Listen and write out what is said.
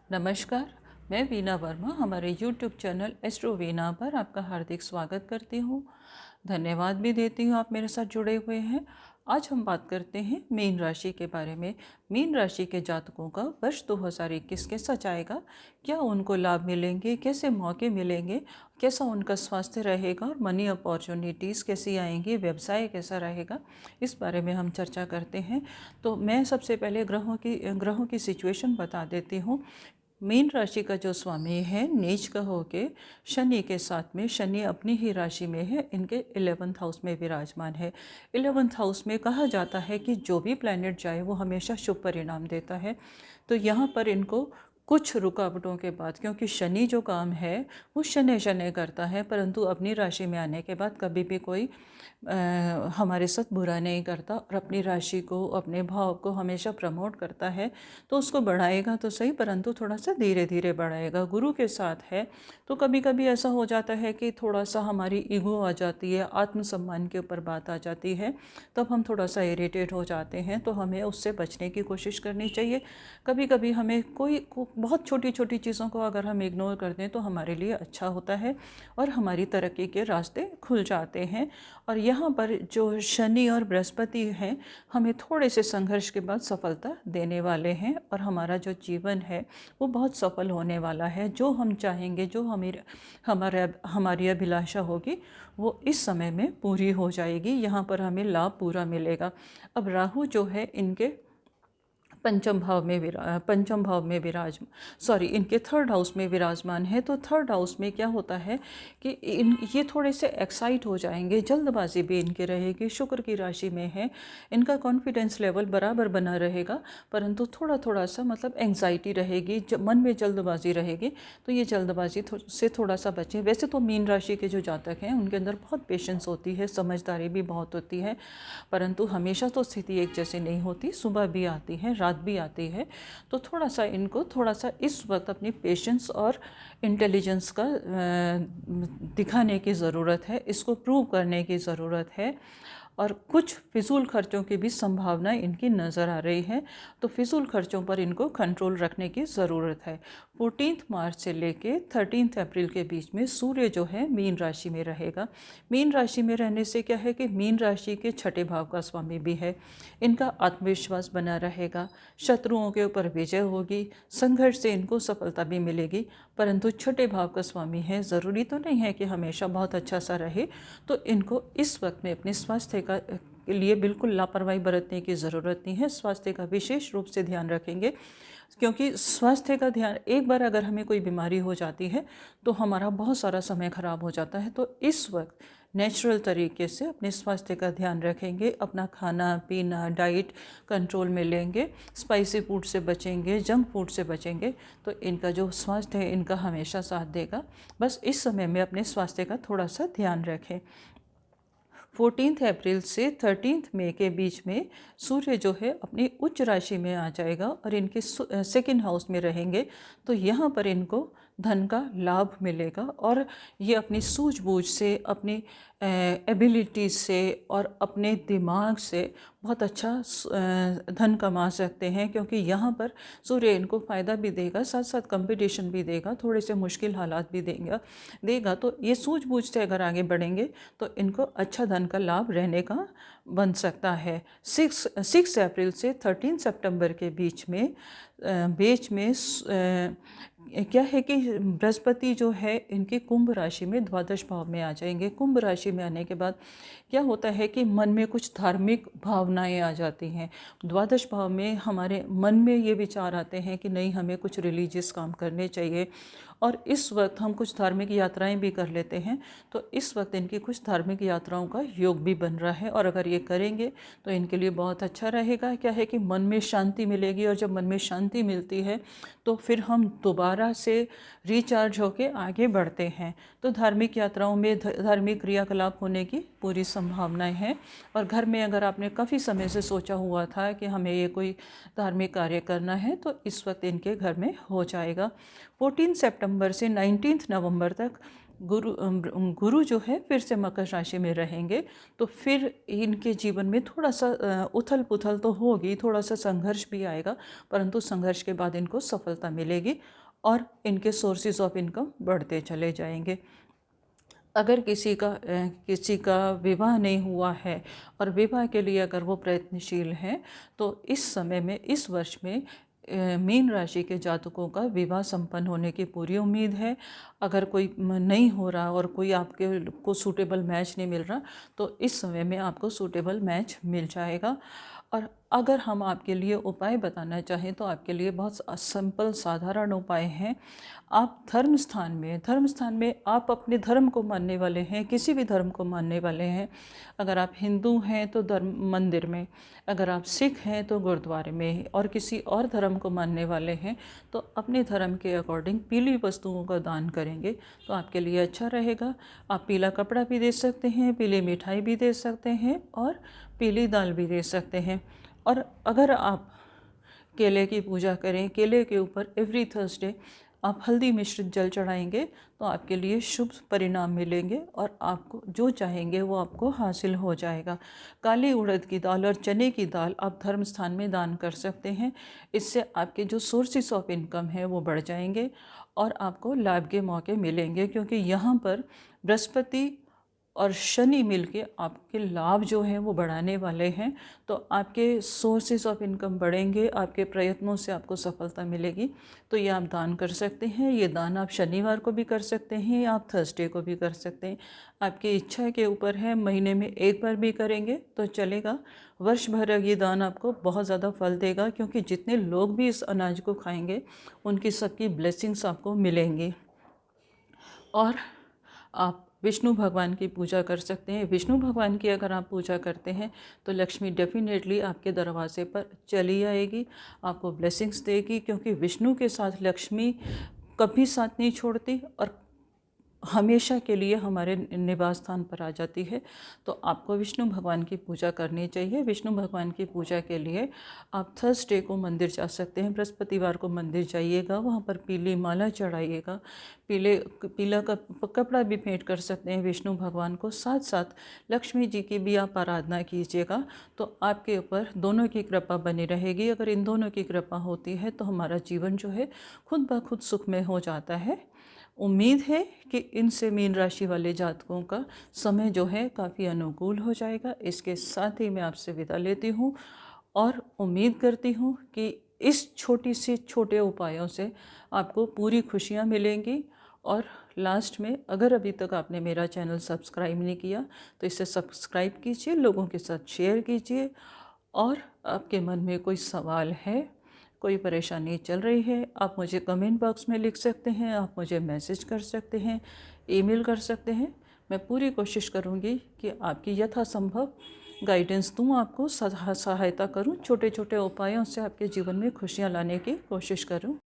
नमस्कार, मैं वीना वर्मा हमारे यूट्यूब चैनल एस्ट्रो वीना पर आपका हार्दिक स्वागत करती हूँ। धन्यवाद भी देती हूँ आप मेरे साथ जुड़े हुए हैं। आज हम बात करते हैं मीन राशि के बारे में। मीन राशि के जातकों का वर्ष 2021 कैसा जाएगा, क्या उनको लाभ मिलेंगे, कैसे मौके मिलेंगे, कैसा उनका स्वास्थ्य रहेगा और मनी अपॉर्चुनिटीज़ कैसी आएंगी, व्यवसाय कैसा रहेगा, इस बारे में हम चर्चा करते हैं। तो मैं सबसे पहले ग्रहों की सिचुएशन बता देती हूँ। मीन राशि का जो स्वामी है नीच का होके शनि के साथ में, शनि अपनी ही राशि में है, इनके 11th हाउस में विराजमान है। 11th हाउस में कहा जाता है कि जो भी प्लैनेट जाए वो हमेशा शुभ परिणाम देता है। तो यहाँ पर इनको कुछ रुकावटों के बाद, क्योंकि शनि जो काम है वो शनि शनि करता है, परंतु अपनी राशि में आने के बाद कभी भी कोई हमारे साथ बुरा नहीं करता और अपनी राशि को, अपने भाव को हमेशा प्रमोट करता है। तो उसको बढ़ाएगा तो सही, परंतु थोड़ा सा धीरे धीरे बढ़ाएगा। गुरु के साथ है तो कभी कभी ऐसा हो जाता है कि थोड़ा सा हमारी ईगो आ जाती है, आत्मसम्मान के ऊपर बात आ जाती है, तब हम थोड़ा सा इरिटेट हो जाते हैं। तो हमें उससे बचने की कोशिश करनी चाहिए। कभी कभी हमें बहुत छोटी छोटी चीज़ों को अगर हम इग्नोर कर दें तो हमारे लिए अच्छा होता है और हमारी तरक्की के रास्ते खुल जाते हैं। और यहाँ पर जो शनि और बृहस्पति हैं, हमें थोड़े से संघर्ष के बाद सफलता देने वाले हैं और हमारा जो जीवन है वो बहुत सफल होने वाला है। जो हम चाहेंगे, जो हमारी अभिलाषा होगी वो इस समय में पूरी हो जाएगी। यहाँ पर हमें लाभ पूरा मिलेगा। अब राहु जो है इनके पंचम भाव में विराज सॉरी इनके थर्ड हाउस में विराजमान है। तो थर्ड हाउस में क्या होता है कि ये थोड़े से एक्साइट हो जाएंगे, जल्दबाजी भी इनकी रहेगी। शुक्र की राशि में है, इनका कॉन्फिडेंस लेवल बराबर बना रहेगा, परंतु थोड़ा थोड़ा सा मतलब एंग्जाइटी रहेगी, मन में जल्दबाजी रहेगी। तो ये जल्दबाजी से थोड़ा सा बचें। वैसे तो मीन राशि के जो जातक हैं उनके अंदर बहुत पेशेंस होती है, समझदारी भी बहुत होती है, परंतु हमेशा तो स्थिति एक जैसी नहीं होती, सुबह भी आती है, रात भी आती है। तो थोड़ा सा इस वक्त अपनी पेशेंस और इंटेलिजेंस का दिखाने की ज़रूरत है, इसको प्रूव करने की ज़रूरत है। और कुछ फिजूल खर्चों की भी संभावना इनकी नज़र आ रही है। तो फिजूल खर्चों पर इनको कंट्रोल रखने की ज़रूरत है। 14 मार्च से लेके 13 अप्रैल के बीच में सूर्य जो है मीन राशि में रहेगा। मीन राशि में रहने से क्या है कि मीन राशि के छठे भाव का स्वामी भी है। इनका आत्मविश्वास बना रहेगा, शत्रुओं के ऊपर विजय होगी, संघर्ष से इनको सफलता भी मिलेगी। परंतु छठे भाव का स्वामी है, ज़रूरी तो नहीं है कि हमेशा बहुत अच्छा सा रहे। तो इनको इस वक्त में अपने स्वास्थ्य के लिए बिल्कुल लापरवाही बरतने की ज़रूरत नहीं है। स्वास्थ्य का विशेष रूप से ध्यान रखेंगे, क्योंकि स्वास्थ्य का ध्यान, एक बार अगर हमें कोई बीमारी हो जाती है तो हमारा बहुत सारा समय खराब हो जाता है। तो इस वक्त नेचुरल तरीके से अपने स्वास्थ्य का ध्यान रखेंगे, अपना खाना पीना डाइट कंट्रोल में लेंगे, स्पाइसी फूड से बचेंगे, जंक फूड से बचेंगे, तो इनका जो स्वास्थ्य है इनका हमेशा साथ देगा। बस इस समय में अपने स्वास्थ्य का थोड़ा सा ध्यान रखें। 14 अप्रैल से 13 मई के बीच में सूर्य जो है अपनी उच्च राशि में आ जाएगा और इनके सेकंड हाउस में रहेंगे। तो यहाँ पर इनको धन का लाभ मिलेगा और ये अपनी सूझबूझ से, अपनी एबिलिटी से और अपने दिमाग से बहुत अच्छा धन कमा सकते हैं, क्योंकि यहाँ पर सूर्य इनको फ़ायदा भी देगा, साथ साथ कंपटीशन भी देगा, थोड़े से मुश्किल हालात भी देगा। तो ये सूझबूझ से अगर आगे बढ़ेंगे तो इनको अच्छा धन का लाभ रहने का बन सकता है। 6 अप्रैल से 13 सितंबर के बीच में क्या है कि बृहस्पति जो है इनकी कुंभ राशि में द्वादश भाव में आ जाएंगे। कुंभ राशि में आने के बाद क्या होता है कि मन में कुछ धार्मिक भावनाएं आ जाती हैं। द्वादश भाव में हमारे मन में ये विचार आते हैं कि नहीं, हमें कुछ रिलीजियस काम करने चाहिए, और इस वक्त हम कुछ धार्मिक यात्राएं भी कर लेते हैं। तो इस वक्त इनकी कुछ धार्मिक यात्राओं का योग भी बन रहा है, और अगर ये करेंगे तो इनके लिए बहुत अच्छा रहेगा। क्या है कि मन में शांति मिलेगी, और जब मन में शांति मिलती है तो फिर हम दोबारा से रिचार्ज होके आगे बढ़ते हैं। तो धार्मिक यात्राओं में धार्मिक क्रियाकलाप होने की पूरी संभावनाएं हैं। और घर में अगर आपने काफ़ी समय से सोचा हुआ था कि हमें ये कोई धार्मिक कार्य करना है तो इस वक्त इनके घर में हो जाएगा। 14 सितंबर से 19 नवंबर तक गुरु जो है फिर से मकर राशि में रहेंगे, तो फिर इनके जीवन में थोड़ा सा उथल पुथल तो होगी, थोड़ा सा संघर्ष भी आएगा, परंतु संघर्ष के बाद इनको सफलता मिलेगी और इनके सोर्सेज ऑफ इनकम बढ़ते चले जाएंगे। अगर किसी का विवाह नहीं हुआ है और विवाह के लिए अगर वो प्रयत्नशील हैं, तो इस समय में, इस वर्ष में मीन राशि के जातकों का विवाह संपन्न होने की पूरी उम्मीद है। अगर कोई नहीं हो रहा और कोई आपके को सूटेबल मैच नहीं मिल रहा, तो इस समय में आपको सूटेबल मैच मिल जाएगा। और अगर हम आपके लिए उपाय बताना चाहें तो आपके लिए बहुत सिंपल साधारण उपाय हैं। आप धर्म स्थान में आप अपने धर्म को मानने वाले हैं, किसी भी धर्म को मानने वाले हैं, अगर आप हिंदू हैं तो धर्म मंदिर में, अगर आप सिख हैं तो गुरुद्वारे में, और किसी और धर्म को मानने वाले हैं तो अपने धर्म के अकॉर्डिंग पीली वस्तुओं का दान करेंगे तो आपके लिए अच्छा रहेगा। आप पीला कपड़ा भी दे सकते हैं, पीली मिठाई भी दे सकते हैं और पीली दाल भी दे सकते हैं। और अगर आप केले की पूजा करें, केले के ऊपर एवरी थर्सडे आप हल्दी मिश्रित जल चढ़ाएंगे तो आपके लिए शुभ परिणाम मिलेंगे और आपको जो चाहेंगे वो आपको हासिल हो जाएगा। काली उड़द की दाल और चने की दाल आप धर्म स्थान में दान कर सकते हैं। इससे आपके जो सोर्सेस ऑफ इनकम है वो बढ़ जाएंगे और आपको लाभ के मौके मिलेंगे, क्योंकि यहाँ पर बृहस्पति और शनि मिलके आपके लाभ जो हैं वो बढ़ाने वाले हैं। तो आपके सोर्सेज ऑफ इनकम बढ़ेंगे, आपके प्रयत्नों से आपको सफलता मिलेगी। तो ये आप दान कर सकते हैं। ये दान आप शनिवार को भी कर सकते हैं या आप थर्सडे को भी कर सकते हैं, आपकी इच्छा के ऊपर है। महीने में एक बार भी करेंगे तो चलेगा। वर्ष भर ये दान आपको बहुत ज़्यादा फल देगा, क्योंकि जितने लोग भी इस अनाज को खाएंगे उनकी सबकी ब्लेसिंग्स आपको मिलेंगी। और आप विष्णु भगवान की पूजा कर सकते हैं। विष्णु भगवान की अगर आप पूजा करते हैं तो लक्ष्मी डेफिनेटली आपके दरवाजे पर चली आएगी, आपको ब्लेसिंग्स देगी, क्योंकि विष्णु के साथ लक्ष्मी कभी साथ नहीं छोड़ती और हमेशा के लिए हमारे निवास स्थान पर आ जाती है। तो आपको विष्णु भगवान की पूजा करनी चाहिए। विष्णु भगवान की पूजा के लिए आप थर्सडे को मंदिर जा सकते हैं, बृहस्पतिवार को मंदिर जाइएगा, वहाँ पर पीली माला चढ़ाइएगा, पीला कपड़ा भी भेंट कर सकते हैं विष्णु भगवान को। साथ साथ लक्ष्मी जी की भी आप आराधना कीजिएगा, तो आपके ऊपर दोनों की कृपा बनी रहेगी। अगर इन दोनों की कृपा होती है तो हमारा जीवन जो है खुद ब खुद सुखमय हो जाता है। उम्मीद है कि इनसे मीन राशि वाले जातकों का समय जो है काफ़ी अनुकूल हो जाएगा। इसके साथ ही मैं आपसे विदा लेती हूँ और उम्मीद करती हूँ कि इस छोटे उपायों से आपको पूरी खुशियाँ मिलेंगी। और लास्ट में, अगर अभी तक आपने मेरा चैनल सब्सक्राइब नहीं किया तो इसे सब्सक्राइब कीजिए, लोगों के साथ शेयर कीजिए। और आपके मन में कोई सवाल है, कोई परेशानी चल रही है, आप मुझे कमेंट बॉक्स में लिख सकते हैं, आप मुझे मैसेज कर सकते हैं, ईमेल कर सकते हैं। मैं पूरी कोशिश करूँगी कि आपकी यथासंभव गाइडेंस दूँ, आपको सहायता करूँ, छोटे छोटे उपायों से आपके जीवन में खुशियाँ लाने की कोशिश करूँ।